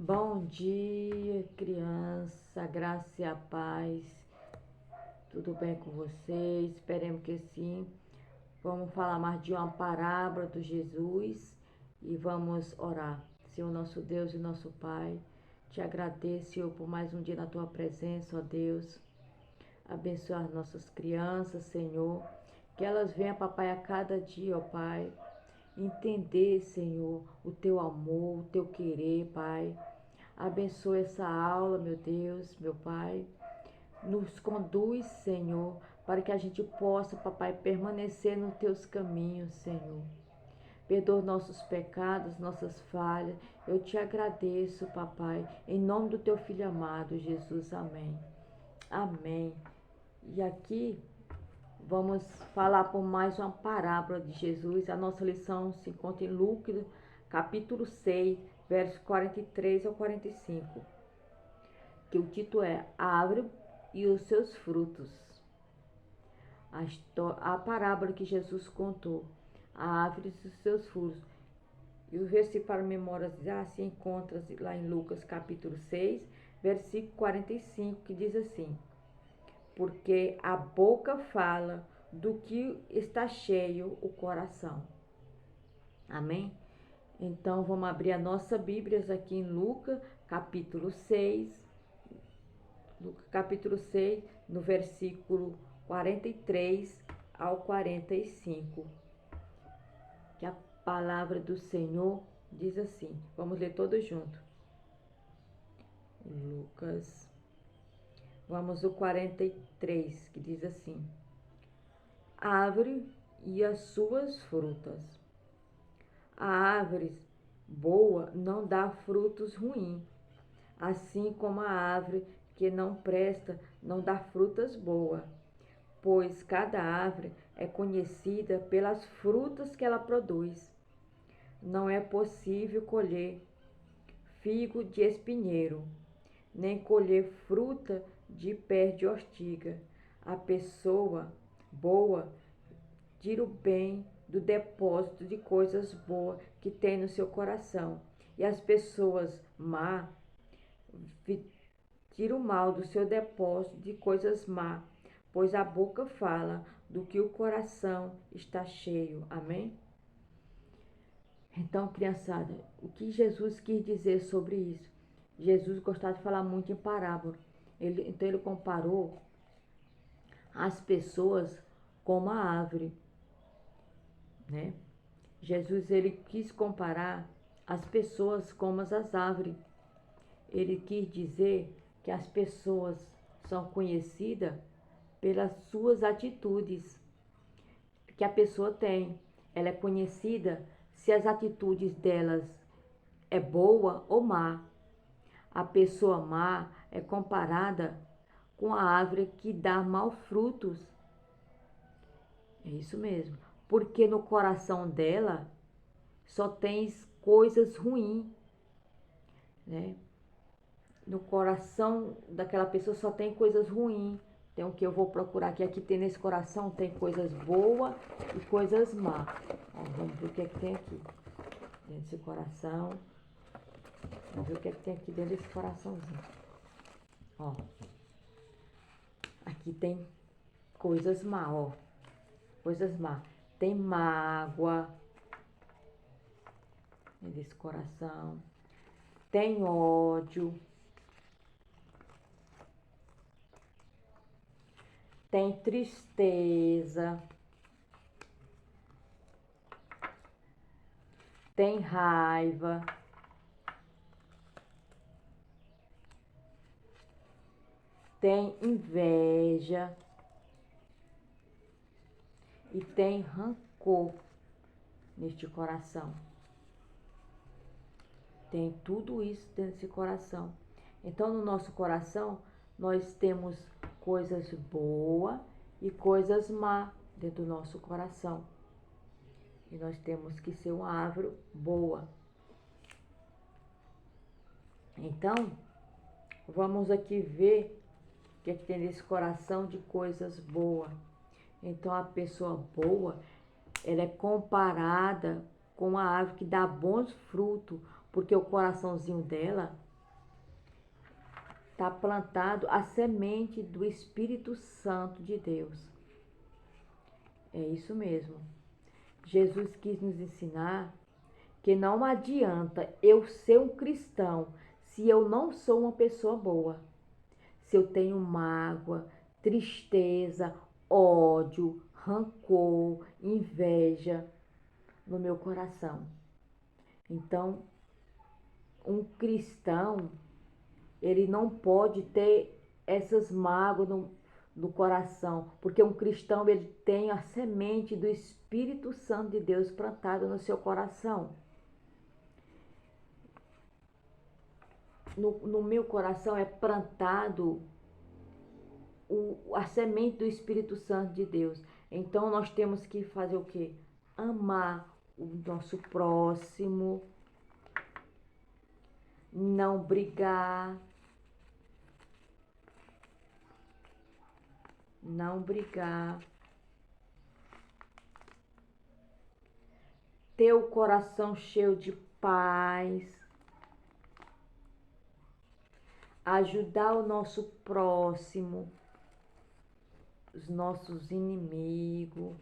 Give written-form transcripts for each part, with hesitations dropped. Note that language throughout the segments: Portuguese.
Bom dia, criança, graça e a paz. Tudo bem com vocês? Esperemos que sim. Vamos falar mais de uma parábola do Jesus e vamos orar. Senhor, nosso Deus e nosso Pai, te agradeço, Senhor, por mais um dia na tua presença, ó Deus. Abençoa as nossas crianças, Senhor, que elas venham, papai, a cada dia, ó Pai, entender, Senhor, o teu amor, o teu querer, Pai. Abençoa essa aula, meu Deus, meu Pai. Nos conduz, Senhor, para que a gente possa, papai, permanecer nos teus caminhos, Senhor. Perdoa nossos pecados, nossas falhas. Eu te agradeço, papai, em nome do teu filho amado, Jesus. Amém. Amém. E aqui vamos falar por mais uma parábola de Jesus. A nossa lição se encontra em Lucas, capítulo 6, versos 43 ao 45. Que o título é A Árvore e os seus frutos. A parábola que Jesus contou, a árvore e os seus frutos. E o versículo para memória já se encontra lá em Lucas capítulo 6, versículo 45, que diz assim: porque a boca fala do que está cheio o coração. Amém? Então vamos abrir a nossa Bíblia aqui em Lucas capítulo 6, no versículo 43 ao 45, que a palavra do Senhor diz assim. Vamos ler todos juntos. Lucas, vamos ao 43, que diz assim: a árvore e as suas frutas. A árvore boa não dá frutos ruins, assim como a árvore que não presta não dá frutas boas, pois cada árvore é conhecida pelas frutas que ela produz. Não é possível colher figo de espinheiro, nem colher fruta de pé de ortiga. A pessoa boa tira o bem do depósito de coisas boas que tem no seu coração, e as pessoas má tira o mal do seu depósito de coisas má, pois a boca fala do que o coração está cheio. Amém? Então, criançada, o que Jesus quis dizer sobre isso? Jesus gostava de falar muito em parábola. Então ele comparou as pessoas como a árvore, né? Jesus ele quis comparar as pessoas como as árvores. Ele quis dizer que as pessoas são conhecidas pelas suas atitudes que a pessoa tem. Ela é conhecida se as atitudes delas é boa ou má. A pessoa má é comparada com a árvore que dá maus frutos. É isso mesmo. Porque no coração dela só tem coisas ruins, né? No coração daquela pessoa só tem coisas ruins. Então, o que eu vou procurar aqui tem nesse coração, tem coisas boas e coisas más. Ó, vamos ver o que é que tem aqui dentro desse coração. Vamos ver o que é que tem aqui dentro desse coraçãozinho. Ó, aqui tem coisas má, ó. Coisas má. Tem mágoa desse coração. Tem ódio. Tem tristeza. Tem raiva. Tem inveja. E tem rancor neste coração. Tem tudo isso dentro desse coração. Então, no nosso coração, nós temos coisas boas e coisas má dentro do nosso coração. E nós temos que ser uma árvore boa. Então, vamos aqui ver o que é que tem nesse coração de coisas boas. Então, a pessoa boa, ela é comparada com a árvore que dá bons frutos, porque o coraçãozinho dela está plantado a semente do Espírito Santo de Deus. É isso mesmo. Jesus quis nos ensinar que não adianta eu ser um cristão se eu não sou uma pessoa boa. Se eu tenho mágoa, tristeza, ódio, rancor, inveja no meu coração. Então, um cristão, ele não pode ter essas mágoas no coração, porque um cristão, ele tem a semente do Espírito Santo de Deus plantada no seu coração. No meu coração é plantado a semente do Espírito Santo de Deus. Então nós temos que fazer o quê? Amar o nosso próximo, não brigar, ter o coração cheio de paz, ajudar o nosso próximo, os nossos inimigos,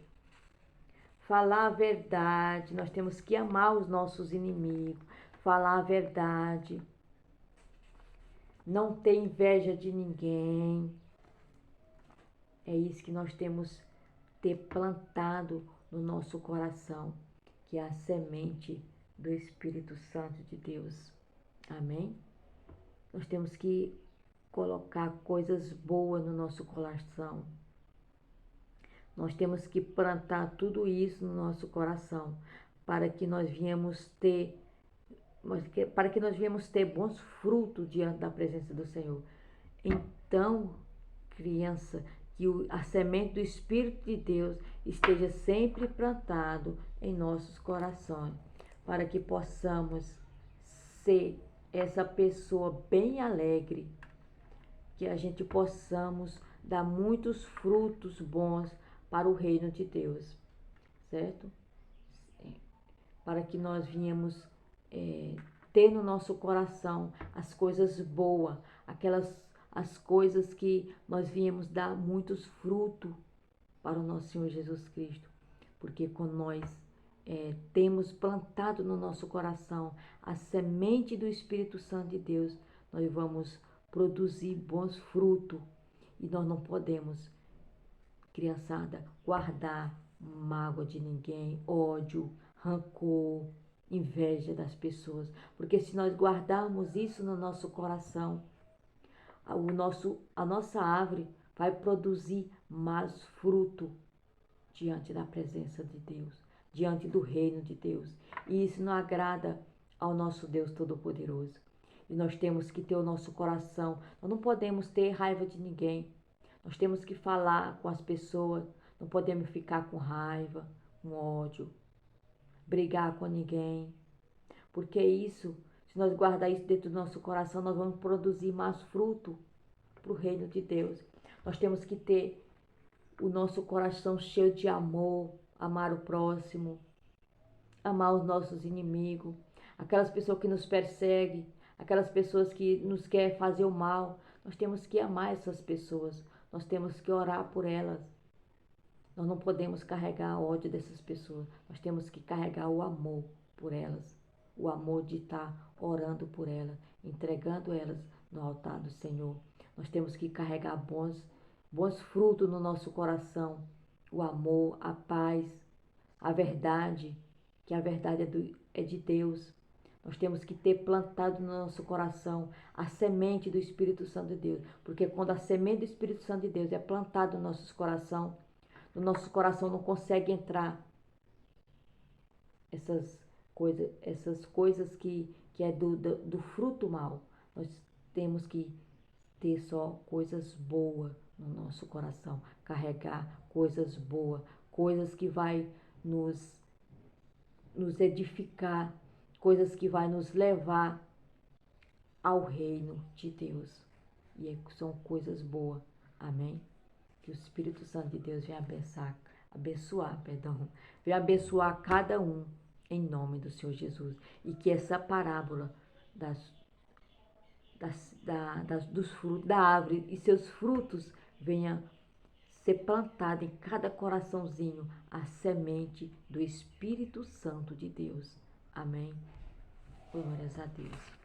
falar a verdade. Nós temos que amar os nossos inimigos, falar a verdade, não ter inveja de ninguém. É isso que nós temos que ter plantado no nosso coração, que é a semente do Espírito Santo de Deus. Amém? Nós temos que colocar coisas boas no nosso coração. Nós temos que plantar tudo isso no nosso coração para que nós viemos ter bons frutos diante da presença do Senhor. Então, criança, que a semente do Espírito de Deus esteja sempre plantado em nossos corações, para que possamos ser essa pessoa bem alegre, que a gente possamos dar muitos frutos bons para o reino de Deus, certo? Para que nós viemos ter no nosso coração as coisas boas, as coisas que nós viemos dar muitos frutos para o nosso Senhor Jesus Cristo. Porque quando nós temos plantado no nosso coração a semente do Espírito Santo de Deus, nós vamos produzir bons frutos. E nós não podemos, criançada, guardar mágoa de ninguém, ódio, rancor, inveja das pessoas. Porque se nós guardarmos isso no nosso coração, a nossa árvore vai produzir mais fruto diante da presença de Deus, diante do reino de Deus. E isso não agrada ao nosso Deus Todo-Poderoso. E nós temos que ter o nosso coração. Nós não podemos ter raiva de ninguém. Nós temos que falar com as pessoas. Não podemos ficar com raiva, com ódio, brigar com ninguém. Porque isso, se nós guardar isso dentro do nosso coração, nós vamos produzir mais fruto para o reino de Deus. Nós temos que ter o nosso coração cheio de amor, amar o próximo, amar os nossos inimigos, aquelas pessoas que nos perseguem, aquelas pessoas que nos querem fazer o mal. Nós temos que amar essas pessoas, nós temos que orar por elas. Nós não podemos carregar ódio dessas pessoas, nós temos que carregar o amor por elas, o amor de estar orando por elas, entregando elas no altar do Senhor. Nós temos que carregar bons frutos no nosso coração, o amor, a paz, a verdade, que a verdade é de Deus. Nós temos que ter plantado no nosso coração a semente do Espírito Santo de Deus, porque quando a semente do Espírito Santo de Deus é plantada no nosso coração não consegue entrar essas coisas que é do fruto mal. Nós temos que ter só coisas boas no nosso coração, carregar coisas boas, coisas que vai nos edificar, coisas que vai nos levar ao reino de Deus. E são coisas boas. Amém? Que o Espírito Santo de Deus venha venha abençoar cada um em nome do Senhor Jesus. E que essa parábola dos frutos da árvore e seus frutos venha ser plantada em cada coraçãozinho a semente do Espírito Santo de Deus. Amém. Glórias a Deus.